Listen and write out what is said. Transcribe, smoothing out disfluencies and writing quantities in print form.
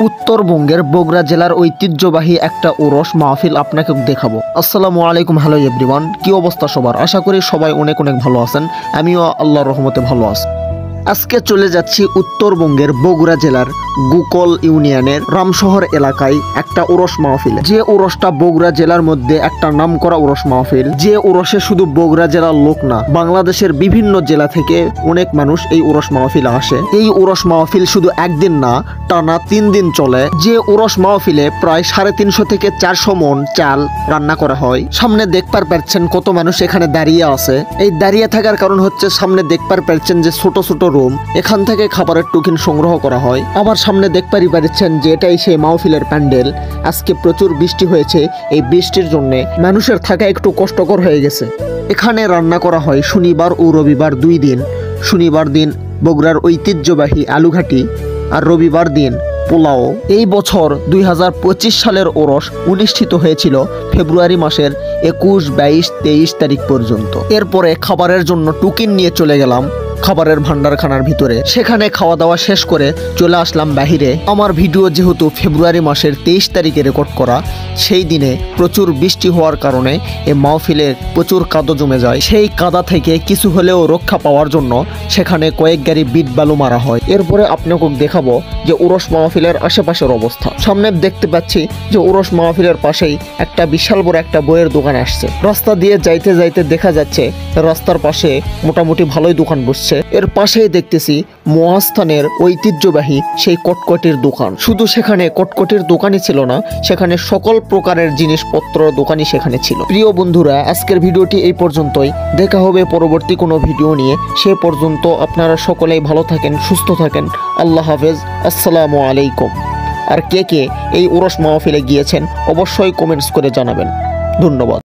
উত্তরবঙ্গের বগুড়া জেলার ঐতিহ্যবাহী একটা ওরস মাহফিল আপনাকে দেখাবো। আসসালামু আলাইকুম, হ্যালো এভরিওয়ান, কি অবস্থা সবার? আশা করি সবাই অনেক অনেক ভালো আছেন। আমিও আল্লাহর রহমতে ভালো আছি। আজকে চলে যাচ্ছি উত্তরবঙ্গের বগুড়া জেলার গুকল ইউনিয়নের রামশহর এলাকায় একটা ওরস মাহফিল। যে ওরসটা বগুড়া জেলার মধ্যে একটা নামকরা ওরস মাহফিল। যে ওরসে শুধু বগুড়া জেলার লোক না, বাংলাদেশের বিভিন্ন জেলা থেকে অনেক মানুষ এই ওরস মাহফিলে আসে। এই ওরস মাহফিল শুধু একদিন না, টানা 3 দিন চলে। যে ওরস মাহফিলে প্রায় 350 থেকে 400 মন চাল রান্না করা হয়। সামনে দেখতে পাচ্ছেন কত মানুষ এখানে দাঁড়িয়ে আছে। এই দাঁড়িয়ে থাকার কারণ হচ্ছে সামনে দেখতে পাচ্ছেন যে ছোট ছোট রুম, এখান থেকে খাবারের টিফিন সংগ্রহ করা হয়। আবার সামনে দেখতে পাচ্ছেন যে এটাই সেই মাহফিলের প্যান্ডেল। আজকে প্রচুর বৃষ্টি হয়েছে, এই বৃষ্টির জন্য মানুষের থাকা একটু কষ্টকর হয়ে গেছে। এখানে রান্না করা হয় শনিবার ও রবিবার 2 দিন। শনিবার দিন বগুড়ার ঐতিহ্যবাহী আলুঘাটি, আর রবিবার দিন পোলাও। এই বছর 2025 সালের ওরস অনুষ্ঠিত হয়েছিল ফেব্রুয়ারি মাসের 21, 22, 23 তারিখ পর্যন্ত। এরপরে খাবারের জন্য টিফিন নিয়ে চলে গেলাম খাবারের ভান্ডারখানার ভিতরে। সেখানে খাওয়া দাওয়া শেষ করে চলে আসলাম বাহিরে। আমার ভিডিও যেহেতু ফেব্রুয়ারি মাসের 23 তারিখে রেকর্ড করা, সেই দিনে প্রচুর বৃষ্টি হওয়ার কারণে এই মাহফিলে প্রচুর কাদা জমে যায়। সেই কাদা থেকে কিছু হলেও রক্ষা পাওয়ার জন্য সেখানে কয়েক গাড়ি বিট বালু মারা হয়। এরপরে আপনাকে দেখাবো যে ওরস মাহফিলের আশেপাশের অবস্থা। সামনে দেখতে পাচ্ছি যে ওরস মাহফিলের পাশেই একটা বিশাল বড় একটা বইয়ের দোকান আসছে। রাস্তা দিয়ে যাইতে যাইতে দেখা যাচ্ছে রাস্তার পাশে মোটামুটি ভালোই দোকান বসছে। এর পাশেই দেখতেছি মহাস্থানের ঐতিহ্যবাহী সেই কটকটির দোকান। শুধু সেখানে কটকটির দোকানই ছিল না, সেখানে সকল প্রকারের জিনিসপত্র দোকানই সেখানে ছিল। প্রিয় বন্ধুরা, আজকের ভিডিওটি এই পর্যন্তই। দেখা হবে পরবর্তী কোনো ভিডিও নিয়ে। সে পর্যন্ত আপনারা সকলেই ভালো থাকেন, সুস্থ থাকেন। আল্লাহ হাফেজ, আসসালামু আলাইকুম। আর কে কে এই ওরস মাহফিলে গিয়েছেন অবশ্যই কমেন্টস করে জানাবেন। ধন্যবাদ।